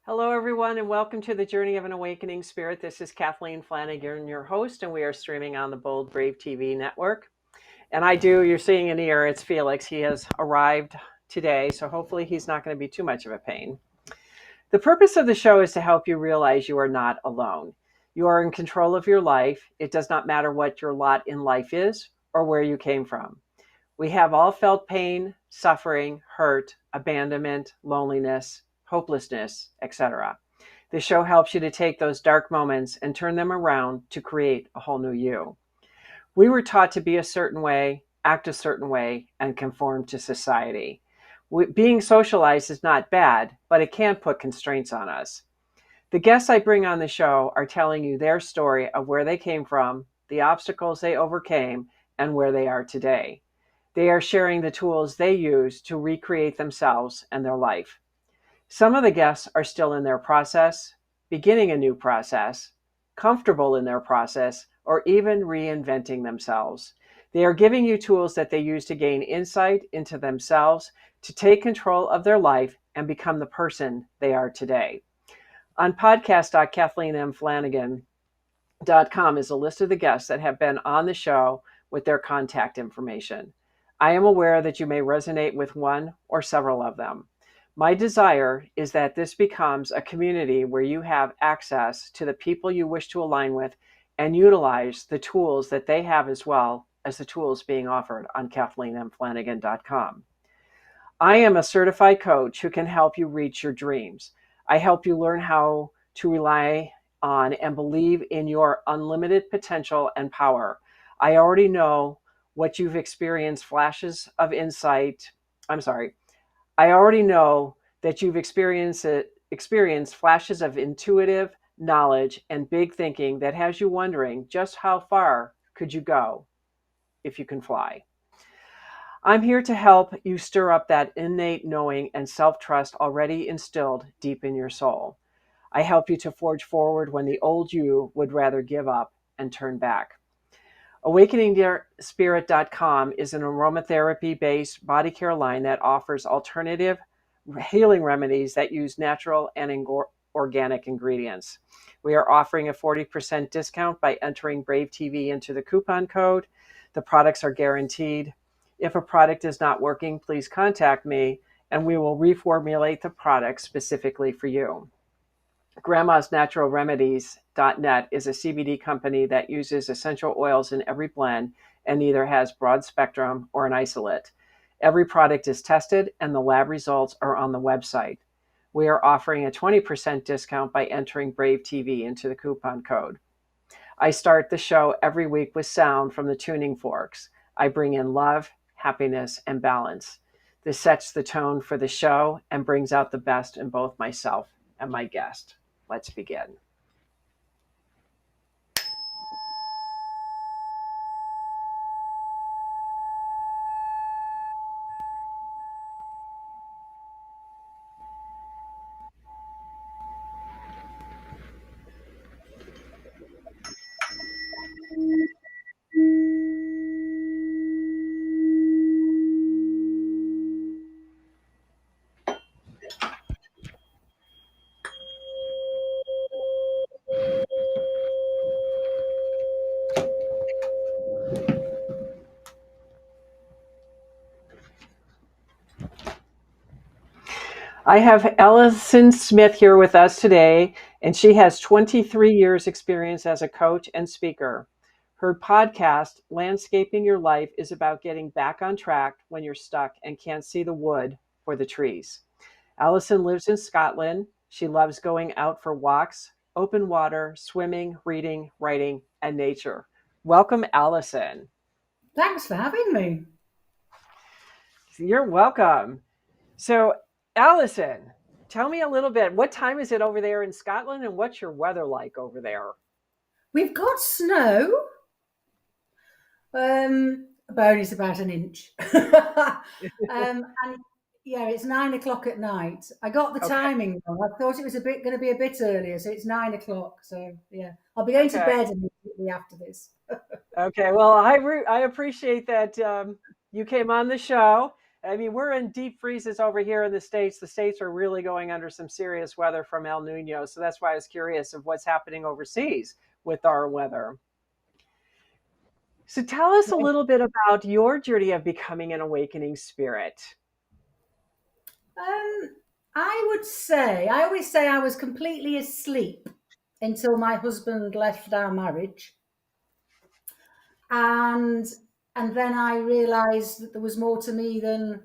Hello, everyone, and welcome to the Journey of an Awakening Spirit. This is Kathleen Flanagan, your host, and we are streaming on the Bold Brave TV network. And you're seeing in here, it's Felix. He has arrived today, so hopefully he's not going to be too much of a pain. The purpose of the show is to help you realize you are not alone. You are in control of your life. It does not matter what your lot in life is or where you came from. We have all felt pain, suffering, hurt, abandonment, loneliness, hopelessness, etc. The show helps you to take those dark moments and turn them around to create a whole new you. We were taught to be a certain way, act a certain way, and conform to society. Being socialized is not bad, but it can put constraints on us. The guests I bring on the show are telling you their story of where they came from, the obstacles they overcame, and where they are today. They are sharing the tools they use to recreate themselves and their life. Some of the guests are still in their process, beginning a new process, comfortable in their process, or even reinventing themselves. They are giving you tools that they use to gain insight into themselves, to take control of their life, and become the person they are today. On podcast.kathleenmflanagan.com is a list of the guests that have been on the show with their contact information. I am aware that you may resonate with one or several of them. My desire is that this becomes a community where you have access to the people you wish to align with and utilize the tools that they have, as well as the tools being offered on KathleenMFlanagan.com. I am a certified coach who can help you reach your dreams. I help you learn how to rely on and believe in your unlimited potential and power. I already know what you've experienced flashes of insight. I already know that you've experienced flashes of intuitive knowledge and big thinking that has you wondering just how far could you go if you can fly. I'm here to help you stir up that innate knowing and self-trust already instilled deep in your soul. I help you to forge forward when the old you would rather give up and turn back. AwakeningSpirit.com is an aromatherapy-based body care line that offers alternative healing remedies that use natural and organic ingredients. We are offering a 40% discount by entering Brave TV into the coupon code. The products are guaranteed. If a product is not working, please contact me and we will reformulate the product specifically for you. Grandma'sNaturalRemedies.net is a CBD company that uses essential oils in every blend and neither has broad spectrum or an isolate. Every product is tested and the lab results are on the website. We are offering a 20% discount by entering Brave TV into the coupon code. I start the show every week with sound from the tuning forks. I bring in love, happiness, and balance. This sets the tone for the show and brings out the best in both myself and my guest. Let's begin. I have Alison Smith here with us today, and she has 23 years experience as a coach and speaker. Her podcast, Landscaping Your Life, is about getting back on track when you're stuck and can't see the wood for the trees. Alison lives in Scotland. She loves going out for walks, open water, swimming, reading, writing, and nature. Welcome, Alison. Thanks for having me. You're welcome. So, Alison, tell me a little bit. What time is it over there in Scotland, and what's your weather like over there? We've got snow. It's about an inch. And yeah, it's 9 o'clock at night. I got the Okay. timing wrong. I thought it was going to be a bit earlier, so it's 9 o'clock. So yeah, I'll be going to bed immediately after this. Okay. Well, I appreciate that you came on the show, I mean, we're in deep freezes over here in the States. The States are really going under some serious weather from El Nino. So that's why I was curious of what's happening overseas with our weather. So tell us a little bit about your journey of becoming an awakening spirit. I always say I was completely asleep until my husband left our marriage. And then I realized that there was more to me than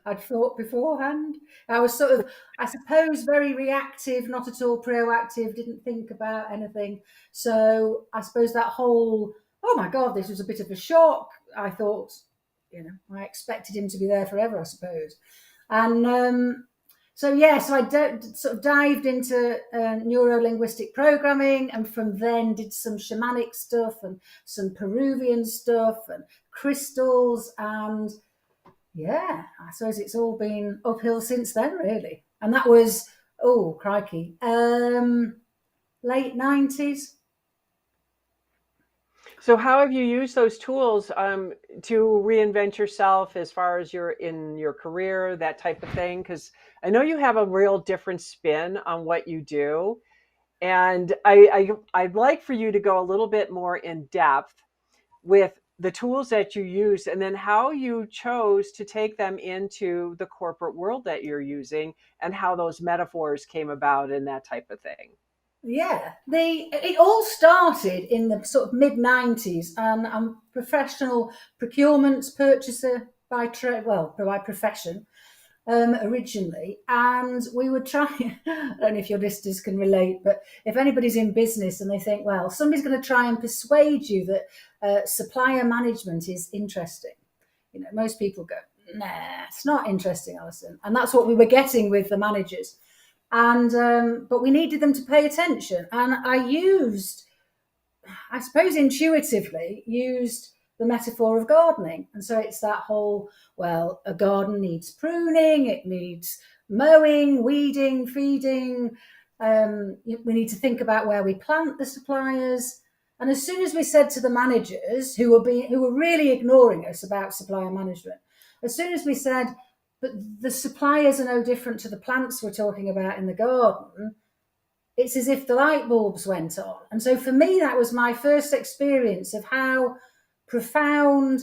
I'd thought beforehand. I was sort of, I suppose, very reactive, not at all proactive, didn't think about anything. So I suppose that whole, oh my God, this was a bit of a shock. I thought, I expected him to be there forever, I suppose. And so I sort of dived into neuro-linguistic programming, and from then did some shamanic stuff and some Peruvian stuff and crystals, and yeah, I suppose it's all been uphill since then, really. And that was, oh crikey, late 90s. So how have you used those tools to reinvent yourself as far as in your career, that type of thing? Because I know you have a real different spin on what you do. And I'd like for you to go a little bit more in depth with the tools that you use and then how you chose to take them into the corporate world that you're using and how those metaphors came about and that type of thing. Yeah, it all started in the sort of mid-90s, and I'm professional procurement purchaser by profession, originally, and we would try. I don't know if your listeners can relate, but if anybody's in business and they think, well, somebody's going to try and persuade you that supplier management is interesting, most people go, nah, it's not interesting, Alison, and that's what we were getting with the managers. And but we needed them to pay attention, and I suppose intuitively used the metaphor of gardening. And so it's that whole, well, a garden needs pruning, it needs mowing, weeding, feeding. We need to think about where we plant the suppliers. And as soon as we said to the managers who were really ignoring us about supplier management, as soon as we said, but the suppliers are no different to the plants we're talking about in the garden, it's as if the light bulbs went on. And so for me, that was my first experience of how profound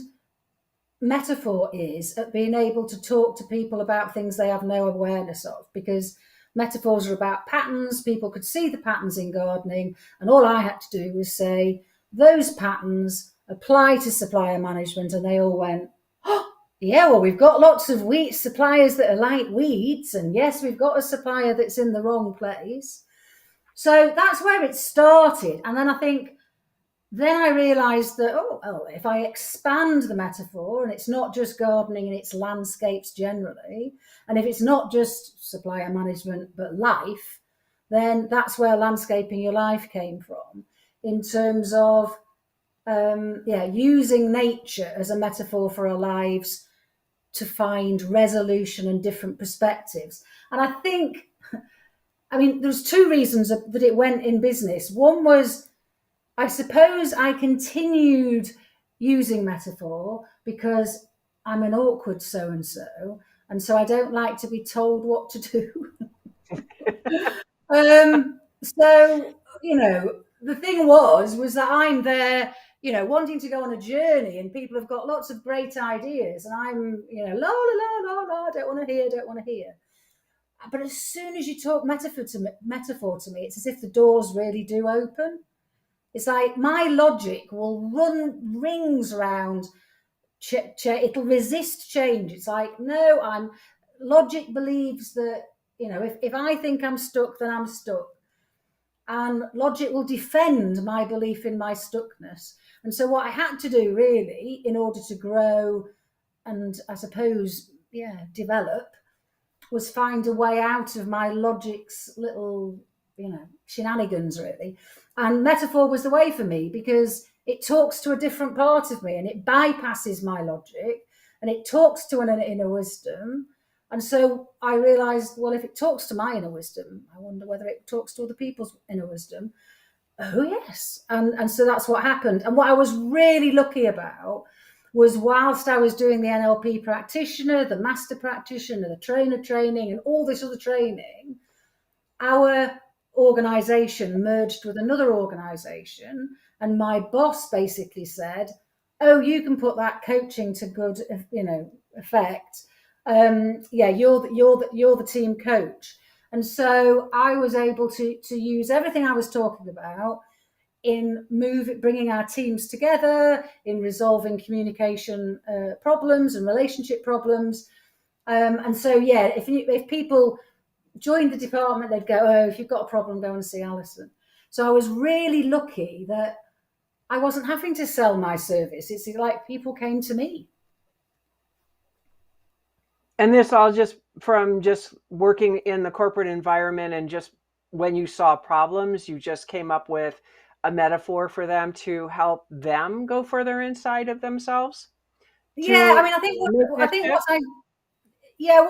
metaphor is at being able to talk to people about things they have no awareness of, because metaphors are about patterns. People could see the patterns in gardening, and all I had to do was say, those patterns apply to supplier management, and they all went, oh, yeah, well, we've got lots of wheat suppliers that are like weeds, and yes, we've got a supplier that's in the wrong place. So that's where it started. And then I realised that, if I expand the metaphor, and it's not just gardening and it's landscapes generally, and if it's not just supplier management but life, then that's where landscaping your life came from, in terms of using nature as a metaphor for our lives to find resolution and different perspectives. And there's two reasons that it went in business. One was, I suppose I continued using metaphor because I'm an awkward so-and-so, and so I don't like to be told what to do. So, the thing was that I'm there, wanting to go on a journey, and people have got lots of great ideas, and I'm, la, la, la, la, la, don't want to hear. But as soon as you talk metaphor to me, it's as if the doors really do open. It's like my logic will run rings around. It'll resist change. It's like, no, logic believes that, if I think I'm stuck, then I'm stuck. And logic will defend my belief in my stuckness. And so what I had to do really, in order to grow and I suppose, develop, was find a way out of my logic's little, shenanigans, really. And metaphor was the way for me, because it talks to a different part of me and it bypasses my logic and it talks to an inner wisdom. And so I realized, well, if it talks to my inner wisdom, I wonder whether it talks to other people's inner wisdom. Oh, yes. And so that's what happened. And what I was really lucky about was whilst I was doing the NLP practitioner, the master practitioner, the trainer training, and all this other training, our organization merged with another organization, and my boss basically said, "Oh, you can put that coaching to good, effect. You're the team coach." And so I was able to use everything I was talking about in bringing our teams together, in resolving communication problems and relationship problems. And so, if people joined the department, they'd go, "Oh, if you've got a problem, go and see Alison." So I was really lucky that I wasn't having to sell my service. It's like people came to me. And this all just from just working in the corporate environment, and just when you saw problems, you just came up with a metaphor for them to help them go further inside of themselves. Yeah, I mean, what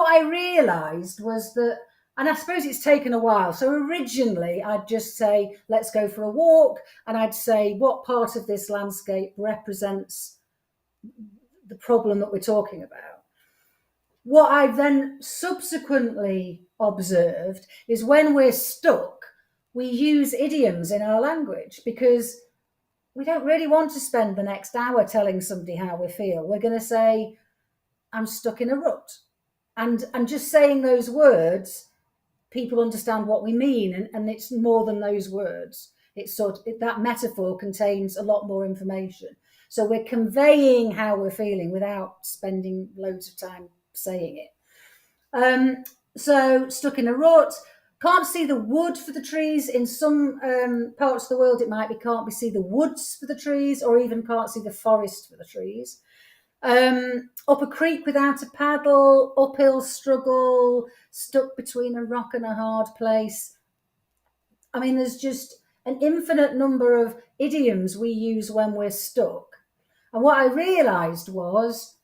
I realised was that, and I suppose it's taken a while. So originally I'd just say, "Let's go for a walk." And I'd say, "What part of this landscape represents the problem that we're talking about?" What I've then subsequently observed is when we're stuck, we use idioms in our language because we don't really want to spend the next hour telling somebody how we feel. We're going to say, "I'm stuck in a rut." And just saying those words, people understand what we mean. And it's more than those words. It's that metaphor contains a lot more information. So we're conveying how we're feeling without spending loads of time saying it. So stuck in a rut, can't see the wood for the trees. In some parts of the world, it might be can't see the woods for the trees, or even can't see the forest for the trees. Up a creek without a paddle, uphill struggle, stuck between a rock and a hard place. I mean, there's just an infinite number of idioms we use when we're stuck. And what I realised was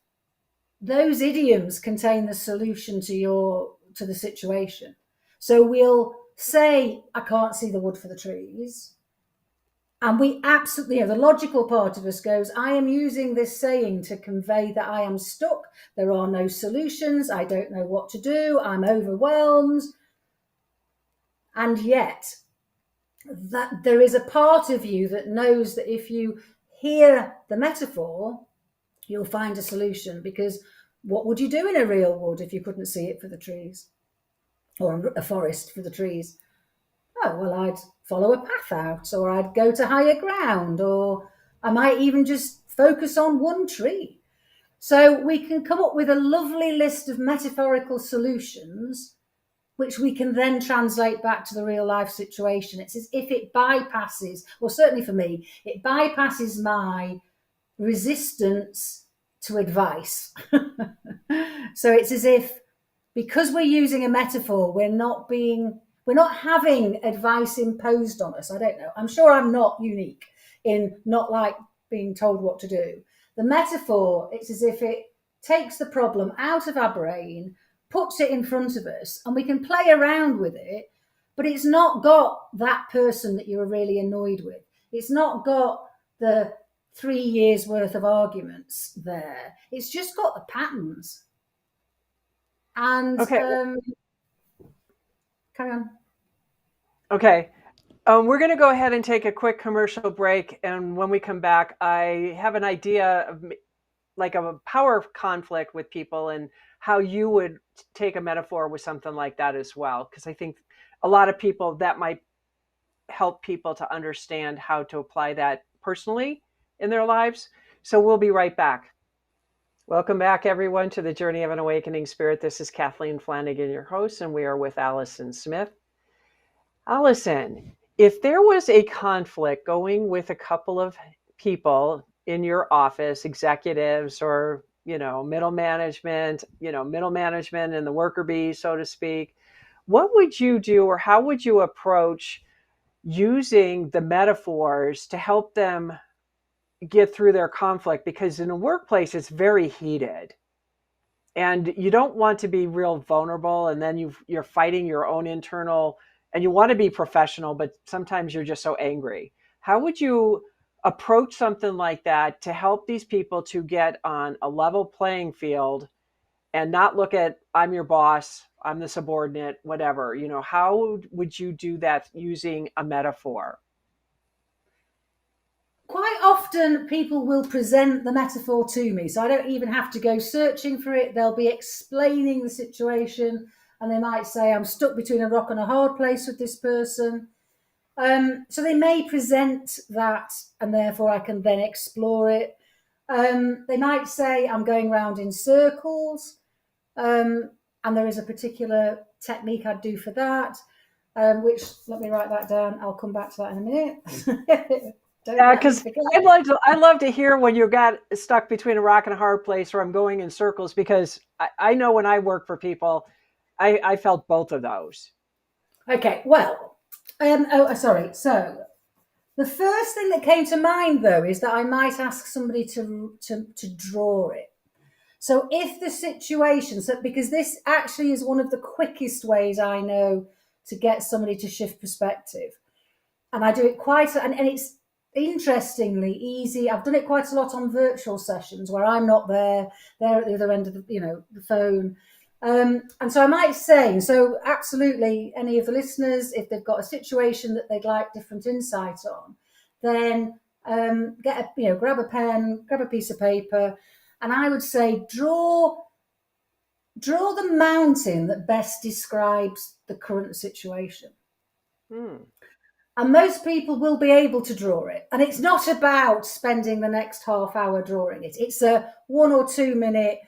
those idioms contain the solution to the situation. So we'll say, "I can't see the wood for the trees." And we absolutely, the logical part of us goes, "I am using this saying to convey that I am stuck. There are no solutions. I don't know what to do. I'm overwhelmed." And yet, that there is a part of you that knows that if you hear the metaphor, you'll find a solution. Because what would you do in a real wood if you couldn't see it for the trees, or a forest for the trees? Oh, well, I'd follow a path out, or I'd go to higher ground, or I might even just focus on one tree. So we can come up with a lovely list of metaphorical solutions, which we can then translate back to the real life situation. It's as if it bypasses, or certainly for me, it bypasses my resistance to advice. So it's as if, because we're using a metaphor, we're not having advice imposed on us. I don't know. I'm sure I'm not unique in not like being told what to do. The metaphor, it's as if it takes the problem out of our brain, puts it in front of us, and we can play around with it, but it's not got that person that you're really annoyed with. It's not got the 3 years worth of arguments there. It's just got the patterns. And okay. Carry on. Okay. We're going to go ahead and take a quick commercial break. And when we come back, I have an idea of like a power conflict with people, and how you would take a metaphor with something like that as well. Because I think a lot of people, that might help people to understand how to apply that personally in their lives. So we'll be right back. Welcome back, everyone, to the Journey of an Awakening Spirit. This is Kathleen Flanagan, your host, and we are with Alison Smith. Alison, if there was a conflict going with a couple of people in your office, executives or, middle management and the worker bee, so to speak, what would you do, or how would you approach using the metaphors to help them get through their conflict? Because in a workplace, it's very heated. And you don't want to be real vulnerable, and then you're fighting your own internal, and you want to be professional, but sometimes you're just so angry. How would you approach something like that to help these people to get on a level playing field and not look at, I'm your boss, I'm the subordinate, whatever? How would you do that using a metaphor? Quite often people will present the metaphor to me, so I don't even have to go searching for it. They'll be explaining the situation, and they might say, I'm stuck between a rock and a hard place with this person. So they may present that, and therefore I can then explore it. They might say, I'm going round in circles, and there is a particular technique I'd do for that, which, let me write that down. I'll come back to that in a minute. Yeah, because I'd love to hear when you got stuck between a rock and a hard place, or I'm going in circles, because I know when I work for people, I felt both of those. Okay, well, sorry. So the first thing that came to mind, though, is that I might ask somebody to draw it. So if the situation, because this actually is one of the quickest ways I know to get somebody to shift perspective, and I do it and it's interestingly easy. I've done it quite a lot on virtual sessions where I'm not there; they're at the other end of the phone. And so I might say, so absolutely, any of the listeners, if they've got a situation that they'd like different insight on, then grab a pen, grab a piece of paper, and I would say draw the mountain that best describes the current situation. And most people will be able to draw it. And it's not about spending the next half hour drawing it. It's a 1 or 2 minute,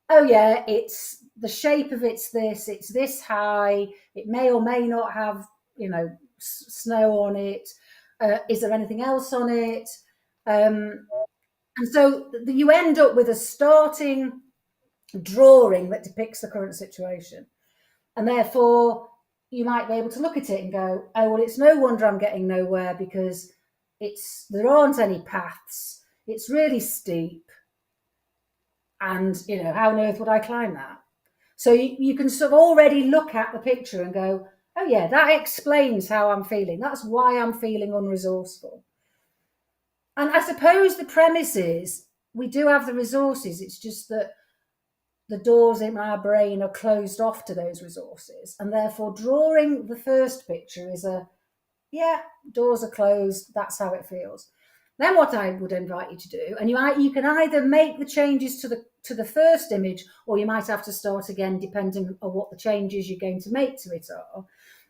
oh yeah, it's the shape of it's this high. It may or may not have, snow on it. Is there anything else on it? And so you end up with a starting drawing that depicts the current situation. And therefore, you might be able to look at it and go, oh, well, it's no wonder I'm getting nowhere, because there aren't any paths. It's really steep. And, how on earth would I climb that? So you can sort of already look at the picture and go, oh, yeah, that explains how I'm feeling. That's why I'm feeling unresourceful. And I suppose the premise is we do have the resources. It's just that the doors in our brain are closed off to those resources. And therefore, drawing the first picture is doors are closed. That's how it feels. Then what I would invite you to do, and you can either make the changes to the first image, or you might have to start again depending on what the changes you're going to make to it are.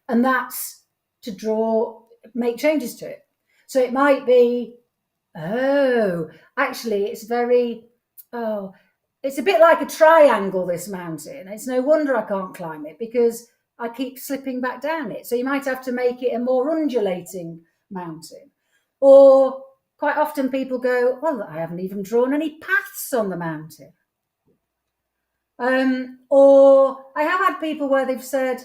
And that's to make changes to it. So it might be, actually, it's it's a bit like a triangle, this mountain. It's no wonder I can't climb it, because I keep slipping back down it. So you might have to make it a more undulating mountain. Or quite often people go, well, I haven't even drawn any paths on the mountain. Or I have had people where they've said,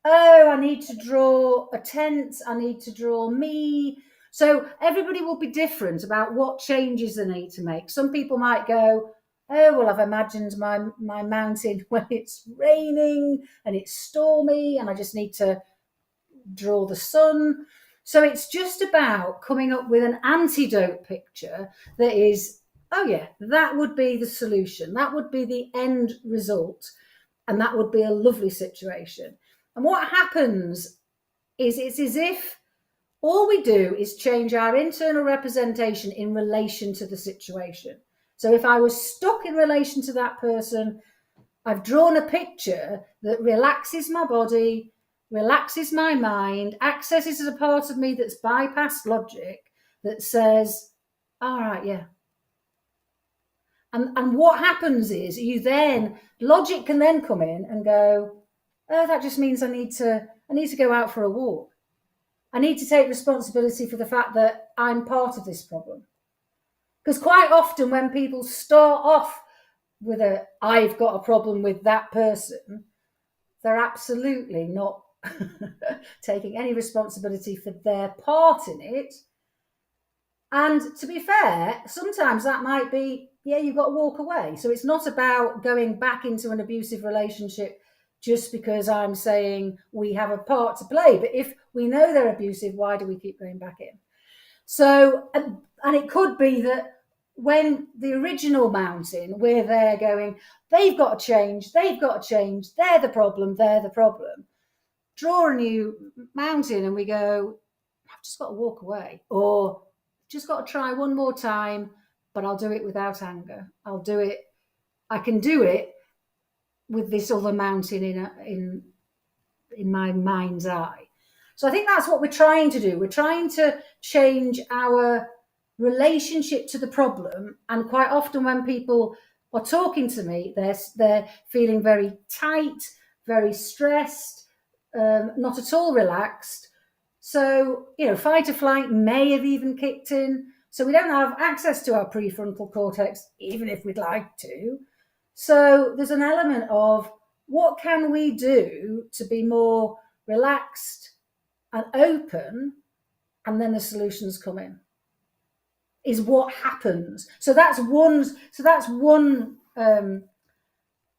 oh, I need to draw a tent, I need to draw me. So everybody will be different about what changes they need to make. Some people might go, oh, well, I've imagined my mountain when it's raining and it's stormy and I just need to draw the sun. So it's just about coming up with an antidote picture that is, oh yeah, that would be the solution. That would be the end result. And that would be a lovely situation. And what happens is it's as if all we do is change our internal representation in relation to the situation. So if I was stuck in relation to that person, I've drawn a picture that relaxes my body, relaxes my mind, accesses a part of me that's bypassed logic, that says, all right, yeah. And what happens is logic can then come in and go, oh, that just means I need to go out for a walk. I need to take responsibility for the fact that I'm part of this problem. Because quite often when people start off with I've got a problem with that person, they're absolutely not taking any responsibility for their part in it. And to be fair, sometimes that might be, yeah, you've got to walk away. So it's not about going back into an abusive relationship just because I'm saying we have a part to play. But if we know they're abusive, why do we keep going back in? So, and it could be that when the original mountain, we're there going, they've got to change, they've got to change, they're the problem, they're the problem. Draw a new mountain and we go, I've just got to walk away, or just got to try one more time, but I'll do it without anger. I'll do it. I can do it with this other mountain in my mind's eye. So I think that's what we're trying to do. We're trying to change our relationship to the problem. And quite often when people are talking to me, they're feeling very tight, very stressed, not at all relaxed. So, fight or flight may have even kicked in. So we don't have access to our prefrontal cortex, even if we'd like to. So there's an element of what can we do to be more relaxed and open, and then the solutions come in. Is what happens. So that's one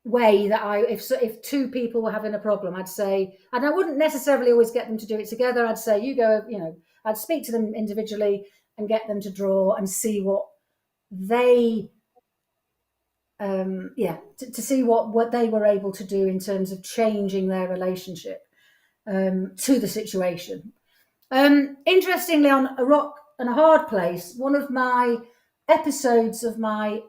way that if two people were having a problem, I'd say, and I wouldn't necessarily always get them to do it together. I'd say, you go, I'd speak to them individually and get them to draw and see what they, to see what they were able to do in terms of changing their relationship to the situation. Interestingly, on A Rock and a Hard Place, one of my episodes of my,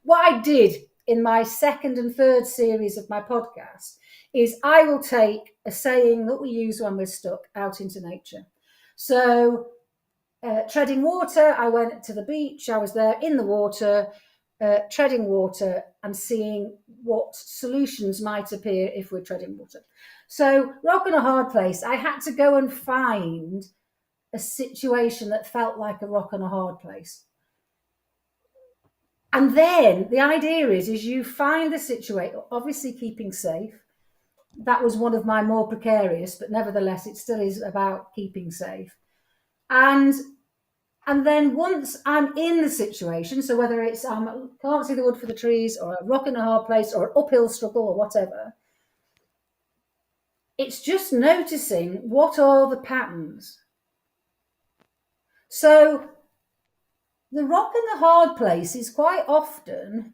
what I did in my second and third series of my podcast is I will take a saying that we use when we're stuck out into nature. So treading water, I went to the beach, I was there in the water, treading water and seeing what solutions might appear if we're treading water. So Rock and a Hard Place, I had to go and find a situation that felt like a rock and a hard place. And then the idea is you find the situation, obviously keeping safe. That was one of my more precarious, but nevertheless, it still is about keeping safe. And then once I'm in the situation, so whether it's I can't see the wood for the trees, or a rock and a hard place, or an uphill struggle, or whatever, it's just noticing what are the patterns. So the rock and the hard place is quite often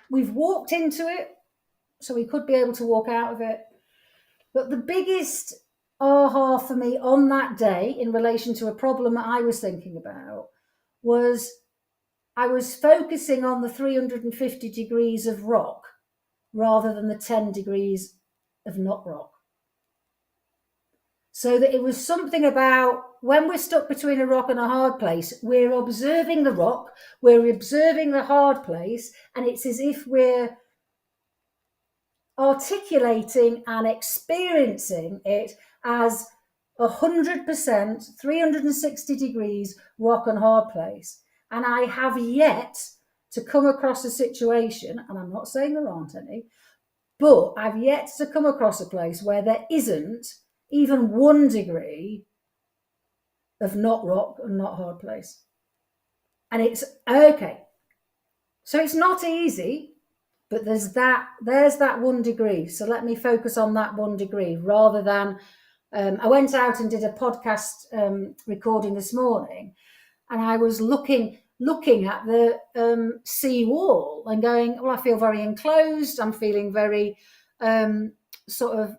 we've walked into it, so we could be able to walk out of it. But the biggest aha for me on that day in relation to a problem that I was thinking about was I was focusing on the 350 degrees of rock rather than the 10 degrees of not rock. So that it was something about when we're stuck between a rock and a hard place, we're observing the rock, we're observing the hard place, and it's as if we're articulating and experiencing it as 100%, 360 degrees rock and hard place. And I have yet to come across a situation, and I'm not saying there aren't any, but I've yet to come across a place where there isn't even 1 degree of not rock and not hard place. And it's okay. So it's not easy, but there's that 1 degree. So let me focus on that 1 degree rather than, I went out and did a podcast recording this morning, and I was looking at the sea wall and going, well, I feel very enclosed. I'm feeling very sort of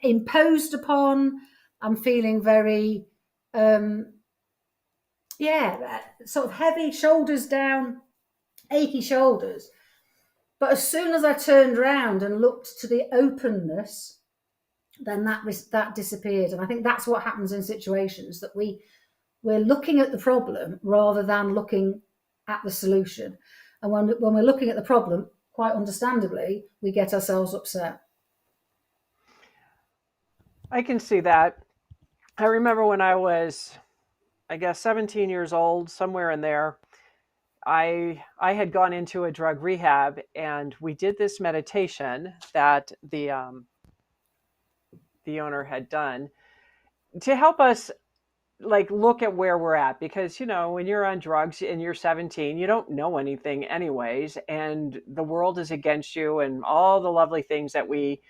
imposed upon. I'm feeling very, sort of heavy, shoulders down, achy shoulders. But as soon as I turned around and looked to the openness, then that disappeared. And I think that's what happens in situations, that we're looking at the problem rather than looking at the solution. And when we're looking at the problem, quite understandably, we get ourselves upset. I can see that. I remember when I was, I guess, 17 years old, somewhere in there, I had gone into a drug rehab, and we did this meditation that the owner had done to help us like look at where we're at, because when you're on drugs and you're 17, you don't know anything anyways, and the world is against you, and all the lovely things that we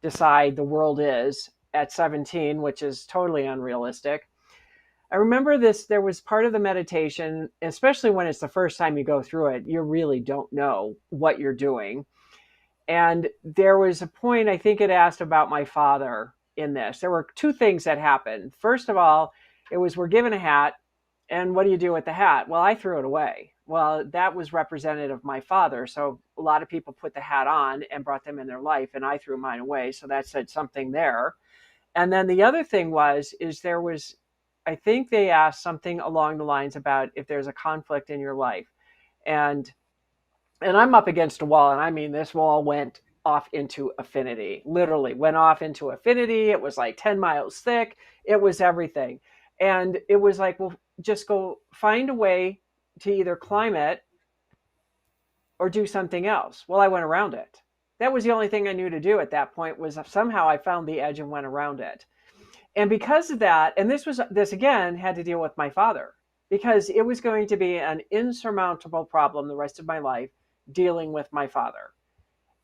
decide the world is at 17, which is totally unrealistic. I remember this, there was part of the meditation, especially when it's the first time you go through it, you really don't know what you're doing. And there was a point, I think it asked about my father in this. There were two things that happened. First of all, it was we're given a hat, and what do you do with the hat? Well, I threw it away. Well, that was representative of my father. So a lot of people put the hat on and brought them in their life, and I threw mine away. So that said something there. And then the other thing is there was, I think they asked something along the lines about if there's a conflict in your life. And I'm up against a wall, and I mean, this wall went off into affinity, literally went off into affinity. It was like 10 miles thick. It was everything. And it was like, well, just go find a way to either climb it or do something else. Well, I went around it. That was the only thing I knew to do at that point, was somehow I found the edge and went around it. And because of that, and this again had to deal with my father, because it was going to be an insurmountable problem the rest of my life dealing with my father.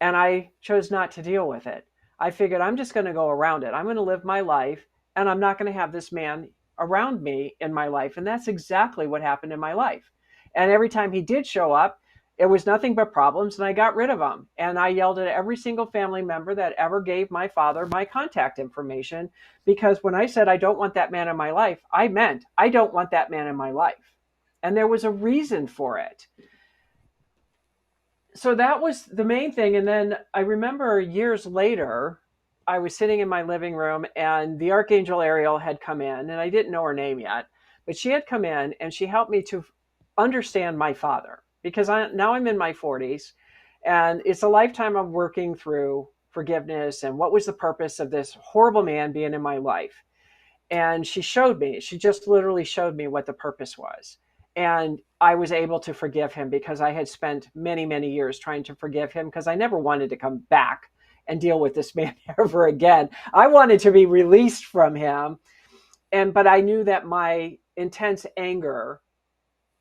And I chose not to deal with it. I figured I'm just going to go around it. I'm going to live my life, and I'm not going to have this man around me in my life. And that's exactly what happened in my life. And every time he did show up, it was nothing but problems, and I got rid of them. And I yelled at every single family member that ever gave my father my contact information, because when I said I don't want that man in my life, I meant I don't want that man in my life. And there was a reason for it. So that was the main thing. And then I remember years later, I was sitting in my living room, and the Archangel Ariel had come in, and I didn't know her name yet, but she had come in and she helped me to understand my father, because now I'm in my 40s, and it's a lifetime of working through forgiveness and what was the purpose of this horrible man being in my life. And she just literally showed me what the purpose was. And I was able to forgive him, because I had spent many, many years trying to forgive him, because I never wanted to come back and deal with this man ever again. I wanted to be released from him. But I knew that my intense anger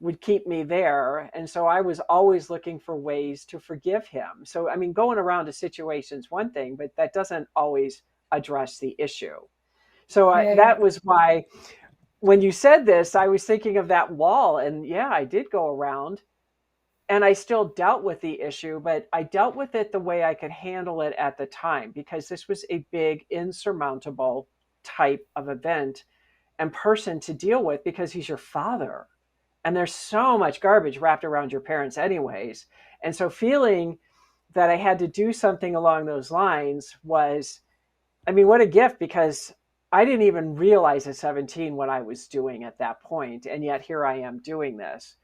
would keep me there. And so I was always looking for ways to forgive him. So, I mean, going around a situation's one thing, but that doesn't always address the issue. So that was why when you said this, I was thinking of that wall. And yeah, I did go around, and I still dealt with the issue, but I dealt with it the way I could handle it at the time, because this was a big, insurmountable type of event and person to deal with, because he's your father. And there's so much garbage wrapped around your parents anyways. And so feeling that I had to do something along those lines was, I mean, what a gift, because I didn't even realize at 17 what I was doing at that point. And yet here I am doing this.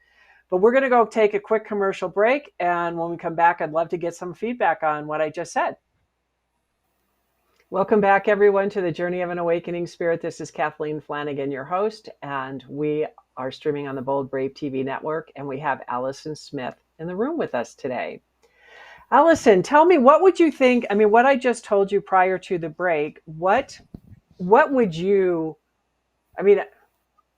But we're going to go take a quick commercial break. And when we come back, I'd love to get some feedback on what I just said. Welcome back, everyone, to the Journey of an Awakening Spirit. This is Kathleen Flanagan, your host, and we are streaming on the Bold Brave TV network, and we have Alison Smith in the room with us today. Alison, tell me, what would you think? I mean, what I just told you prior to the break, what would you, I mean,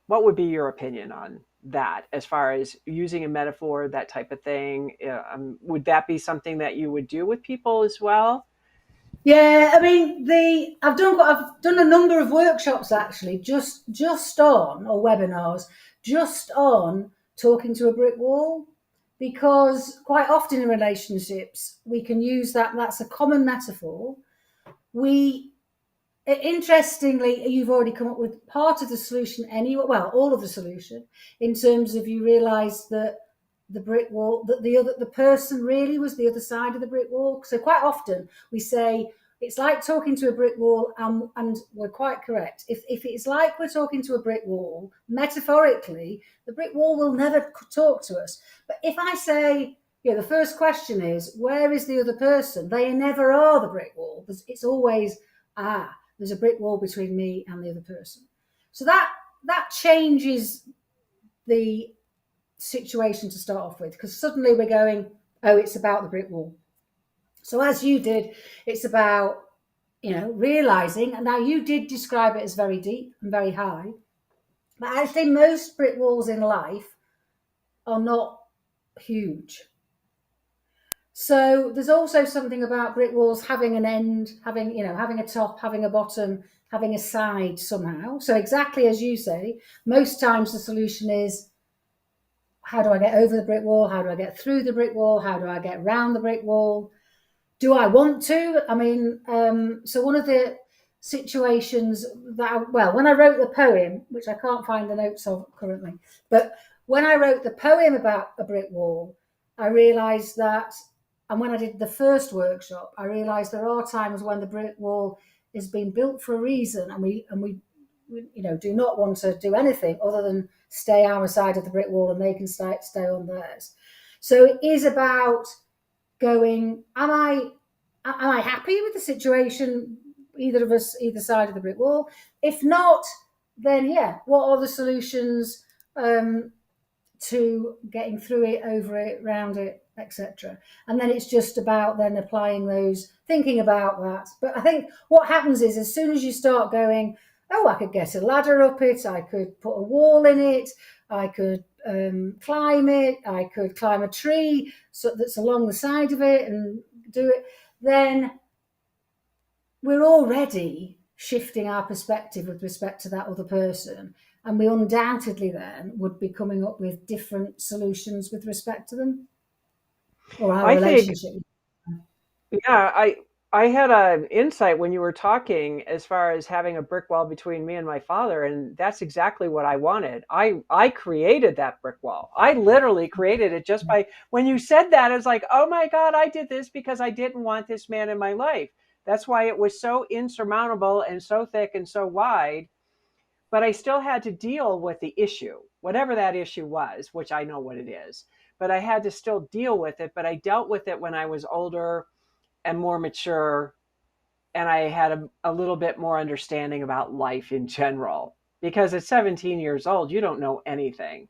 what would be your opinion on that, as far as using a metaphor, that type of thing? Would that be something that you would do with people as well? Yeah, I mean, I've done a number of workshops actually, just on, or webinars, just on talking to a brick wall, because quite often in relationships we can use that. That's a common metaphor. Interestingly, you've already come up with part of the solution anyway. Well, all of the solution, in terms of you realise that the brick wall, that the person really was the other side of the brick wall. So quite often we say it's like talking to a brick wall, and we're quite correct. If it's like we're talking to a brick wall, metaphorically, the brick wall will never talk to us. But if I say, the first question is, where is the other person? They never are the brick wall. It's always, there's a brick wall between me and the other person. So that changes the situation to start off with, because suddenly we're going, it's about the brick wall. So as you did, it's about realizing, and now you did describe it as very deep and very high, but actually most brick walls in life are not huge. So there's also something about brick walls having an end, having a top, having a bottom, having a side somehow. So exactly as you say, most times the solution is, how do I get over the brick wall? How do I get through the brick wall? How do I get around the brick wall? Do I want to? I mean, so one of the situations that, well, when I wrote the poem, which I can't find the notes of currently, but when I wrote the poem about a brick wall, I realised that, and when I did the first workshop, I realised there are times when the brick wall is being built for a reason, and we do not want to do anything other than stay our side of the brick wall, and they can stay on theirs. So it is about going, am I happy with the situation, either of us, either side of the brick wall? If not, then yeah, what are the solutions to getting through it, over it, round it, etc. And then it's just about then applying those, thinking about that. But I think what happens is, as soon as you start going, oh, I could get a ladder up it, I could put a wall in it, I could climb it, I could climb a tree that's along the side of it and do it, then we're already shifting our perspective with respect to that other person. And we undoubtedly then would be coming up with different solutions with respect to them or our I think, relationship. yeah, I had an insight when you were talking as far as having a brick wall between me and my father, and that's exactly what I wanted. I created that brick wall. I literally created it just by, when you said that, it's like, oh my God, I did this because I didn't want this man in my life. That's why it was so insurmountable and so thick and so wide. But I still had to deal with the issue, whatever that issue was, which I know what it is. But I had to still deal with it. But I dealt with it when I was older and more mature, and I had a little bit more understanding about life in general. Because at 17 years old, you don't know anything.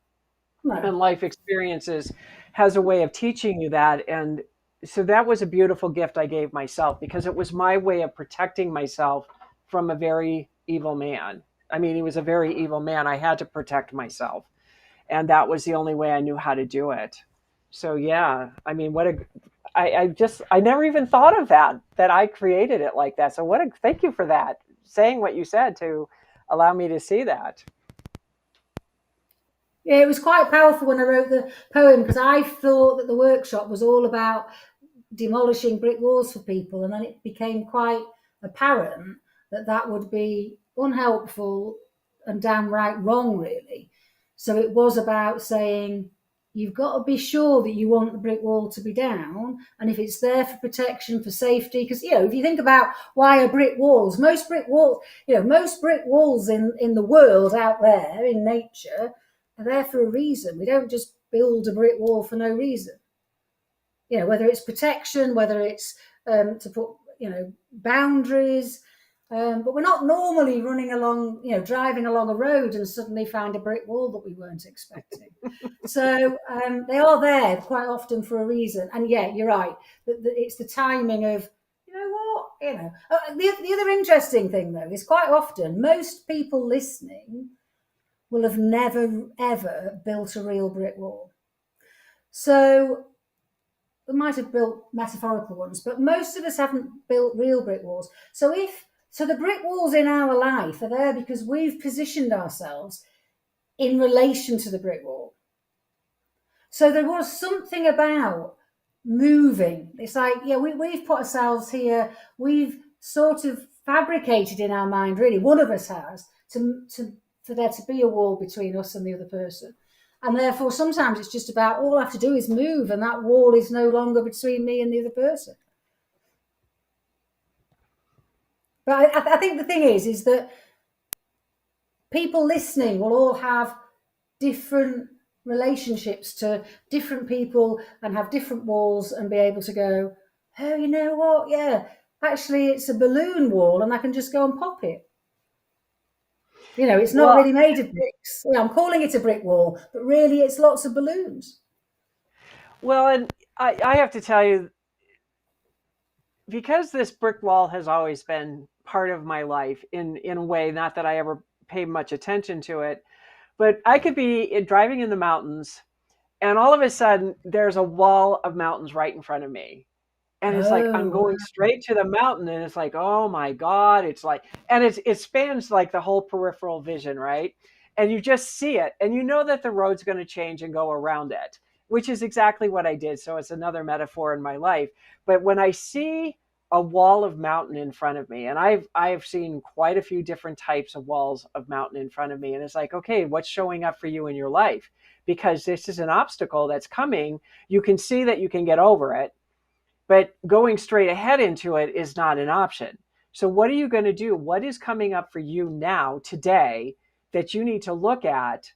No. And life experiences has a way of teaching you that. And so that was a beautiful gift I gave myself, because it was my way of protecting myself from a very evil man. I mean, he was a very evil man. I had to protect myself. And that was the only way I knew how to do it. So yeah, I mean, I never even thought of that I created it like that. So thank you for that, saying what you said to allow me to see that. Yeah, it was quite powerful when I wrote the poem, because I thought that the workshop was all about demolishing brick walls for people, and then it became quite apparent that that would be unhelpful and downright wrong, really. So it was about saying, you've got to be sure that you want the brick wall to be down, and if it's there for protection, for safety, because if you think about why are brick walls, most brick walls in the world out there in nature are there for a reason. We don't just build a brick wall for no reason. Whether it's protection, whether it's to put, boundaries. But we're not normally running along, driving along a road and suddenly find a brick wall that we weren't expecting. So they are there quite often for a reason. And yeah, you're right. It's the timing of, the other interesting thing, though, is quite often most people listening will have never, ever built a real brick wall. So we might have built metaphorical ones, but most of us haven't built real brick walls. So the brick walls in our life are there because we've positioned ourselves in relation to the brick wall. So there was something about moving. It's like, we've put ourselves here. We've sort of fabricated in our mind, really, one of us has, for there to be a wall between us and the other person. And therefore, sometimes it's just about, all I have to do is move, and that wall is no longer between me and the other person. But I think the thing is that people listening will all have different relationships to different people and have different walls and be able to go, oh, you know what? Yeah, actually, it's a balloon wall, and I can just go and pop it. It's not Well, really made of bricks. I'm calling it a brick wall, but really it's lots of balloons. well, and I have to tell you, because this brick wall has always been part of my life in a way, not that I ever paid much attention to it, but I could be driving in the mountains, and all of a sudden there's a wall of mountains right in front of me. And it's like I'm Oh, going straight to the mountain, and it's like, oh my God, it's like, and it spans like the whole peripheral vision, right? And you just see it, and you know that the road's going to change and go around it, which is exactly what I did. So it's another metaphor in my life. But when I see a wall of mountain in front of me, and I've seen quite a few different types of walls of mountain in front of me, and it's like, okay, what's showing up for you in your life? Because this is an obstacle that's coming. You can see that you can get over it, but going straight ahead into it is not an option. So what are you going to do? What is coming up for you now, today, that you need to look at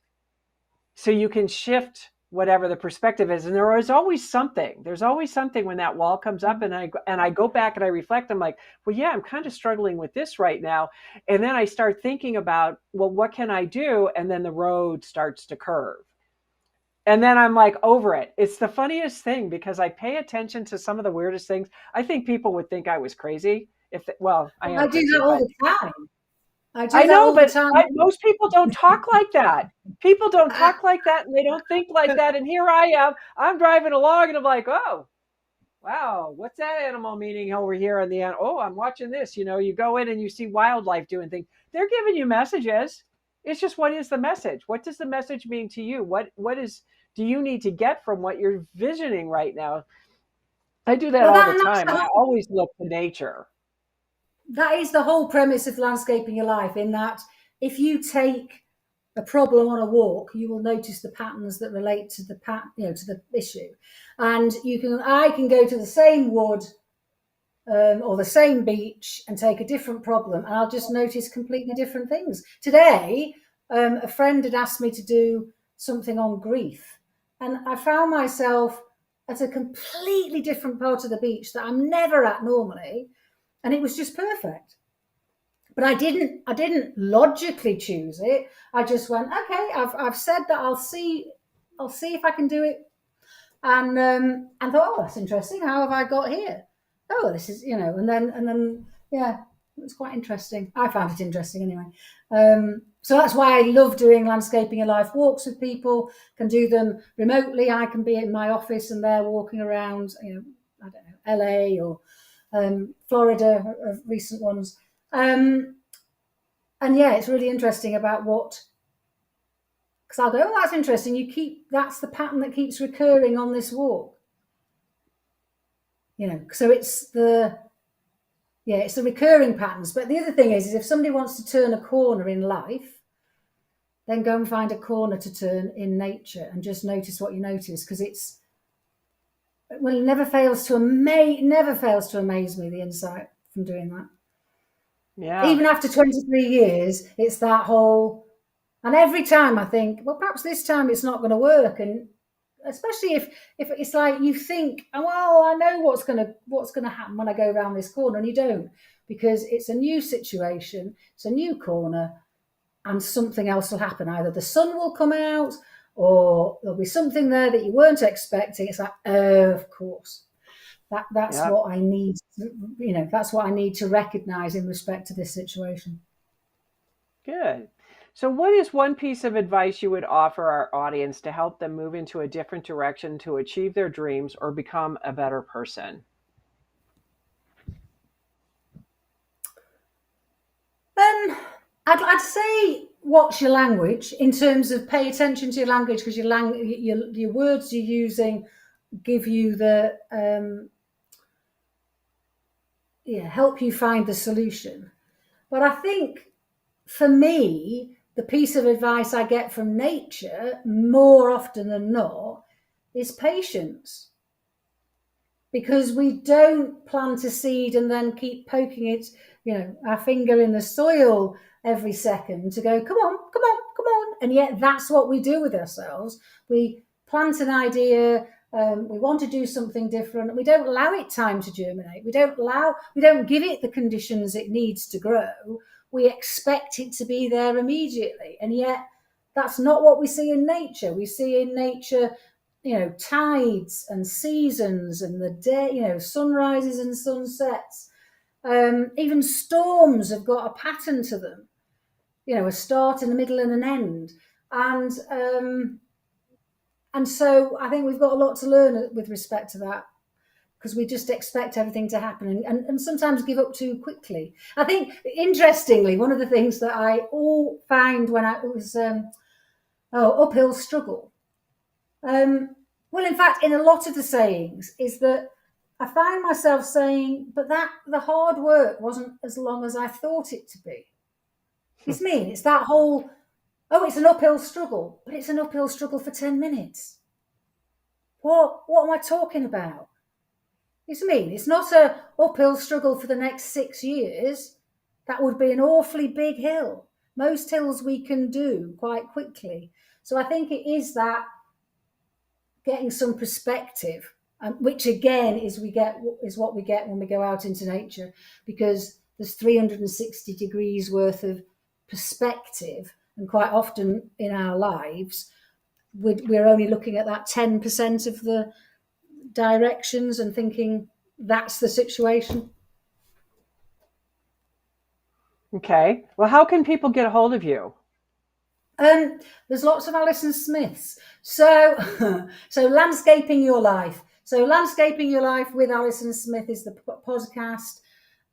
so you can shift whatever the perspective is? And there is always something. There's always something when that wall comes up, and I go back and I reflect. I'm like, well, yeah, I'm kind of struggling with this right now. And then I start thinking about, well, what can I do? And then the road starts to curve. And then I'm like over it. It's the funniest thing because I pay attention to some of the weirdest things. I think people would think I was crazy. Well, I am I do crazy, that all but the time. I do I that know, all the but time. most people don't talk like that. People don't talk like that, and they don't think like that. And here I am. I'm driving along, and I'm like, oh, wow, what's that animal meaning over here on the end? Oh, I'm watching this. You go in and you see wildlife doing things. They're giving you messages. It's just, what is the message? What does the message mean to you? What do you need to get from what you're visioning right now? I do that Well, all the and that's time. I always look to nature. that is the whole premise of landscaping your life, in that if you take a problem on a walk, you will notice the patterns that relate to to the issue. And I can go to the same wood or the same beach and take a different problem, and I'll just notice completely different things. Today, a friend had asked me to do something on grief, and I found myself at a completely different part of the beach that I'm never at normally, and it was just perfect. But I didn't logically choose it. I just went, okay, I've said that I'll see if I can do it, and thought, oh, that's interesting. How have I got here? Oh, this is, and then yeah, it was quite interesting. I found it interesting anyway. So that's why I love doing landscaping and life walks with people. Can do them remotely. I can be in my office and they're walking around, I don't know, LA or Florida, recent ones. And yeah, it's really interesting about because I'll go, oh, that's interesting. That's the pattern that keeps recurring on this walk. So it's the recurring patterns. But the other thing is if somebody wants to turn a corner in life, then go and find a corner to turn in nature and just notice what you notice, because it never fails to amaze me, the insight from doing that. Yeah. Even after 23 years, it's that whole, and every time I think, well, perhaps this time it's not going to work. And especially if it's like you think, oh, well, I know what's going to happen when I go around this corner, and you don't, because it's a new situation, it's a new corner, and something else will happen. Either the sun will come out, or there'll be something there that you weren't expecting. It's like, oh, of course. That's Yeah. what I need. That's what I need to recognize in respect to this situation. Good. So, what is one piece of advice you would offer our audience to help them move into a different direction to achieve their dreams or become a better person? I'd say watch your language, in terms of pay attention to your language, because your words you're using give you help you find the solution. But I think for me, the piece of advice I get from nature more often than not is patience. Because we don't plant a seed and then keep poking it, our finger in the soil every second to go, come on, come on, come on. And yet that's what we do with ourselves. We plant an idea, we want to do something different, and we don't allow it time to germinate. We don't give it the conditions it needs to grow. We expect it to be there immediately. And yet that's not what we see in nature. We see in nature, tides and seasons and the day, sunrises and sunsets. Even storms have got a pattern to them, a start and a middle and an end. And so I think we've got a lot to learn with respect to that. because we just expect everything to happen and sometimes give up too quickly. I think, interestingly, one of the things that I all found when I was uphill struggle, well, in fact, in a lot of the sayings, is that I find myself saying, but that the hard work wasn't as long as I thought it to be. It's mean. It's that whole, oh, it's an uphill struggle, but it's an uphill struggle for 10 minutes. What am I talking about? It's mean. It's not a uphill struggle for the next 6 years. That would be an awfully big hill. Most hills we can do quite quickly. So I think it is that getting some perspective, which again is what we get when we go out into nature, because there's 360 degrees worth of perspective, and quite often in our lives we're only looking at that 10% of the directions and thinking that's the situation. Okay. Well, how can people get a hold of you? There's lots of Alison Smiths. So Landscaping Your Life. So Landscaping Your Life with Alison Smith is the podcast.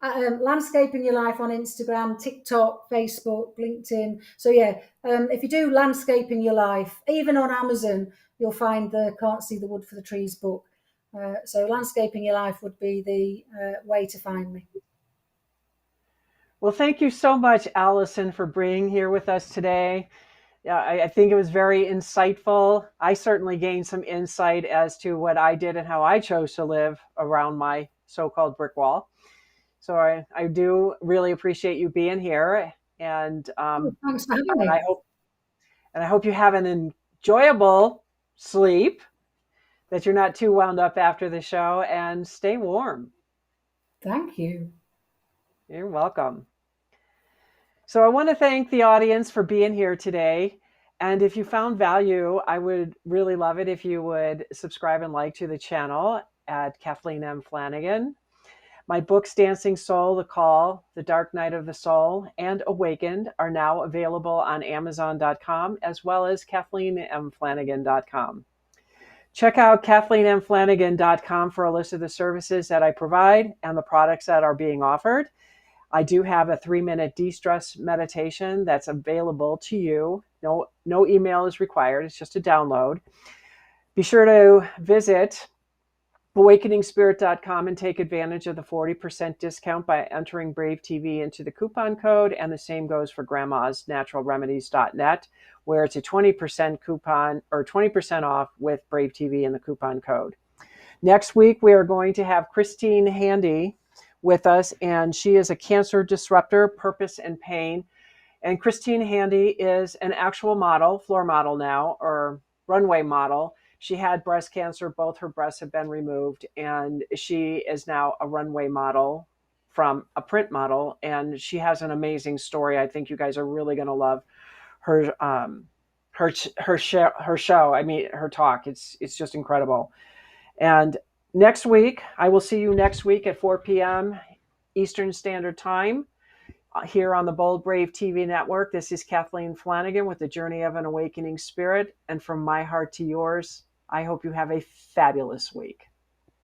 Landscaping Your Life on Instagram, TikTok, Facebook, LinkedIn. So yeah, if you do Landscaping Your Life, even on Amazon, you'll find the Can't See the Wood for the Trees book. So Landscaping Your Life would be the way to find me. Well, thank you so much, Alison, for being here with us today. Yeah, I think it was very insightful. I certainly gained some insight as to what I did and how I chose to live around my so-called brick wall. So I do really appreciate you being here, and Thanks for having me. I hope you have an enjoyable sleep, that you're not too wound up after the show, and stay warm. Thank you. You're welcome. So I want to thank the audience for being here today. And if you found value, I would really love it if you would subscribe and like to the channel at Kathleen M. Flanagan. My books, Dancing Soul, The Call, The Dark Night of the Soul, and Awakened, are now available on Amazon.com as well as KathleenMFlanagan.com. Check out KathleenMFlanagan.com for a list of the services that I provide and the products that are being offered. I do have a 3-minute de-stress meditation that's available to you. No email is required. It's just a download. Be sure to visit awakeningspirit.com and take advantage of the 40% discount by entering Brave TV into the coupon code. And the same goes for grandmasnaturalremedies.net, where it's a 20% coupon or 20% off with Brave TV in the coupon code. Next week, we are going to have Christine Handy with us, and she is a cancer disruptor, purpose and pain. And Christine Handy is an actual model, floor model now, or runway model. She had breast cancer. Both her breasts have been removed, and she is now a runway model from a print model. And she has an amazing story. I think you guys are really going to love her show. I mean, her talk. It's just incredible. And next week, I will see you next week at 4 p.m. Eastern Standard Time here on the Bold Brave TV network. This is Kathleen Flanagan with the Journey of an Awakening Spirit. And from my heart to yours, I hope you have a fabulous week.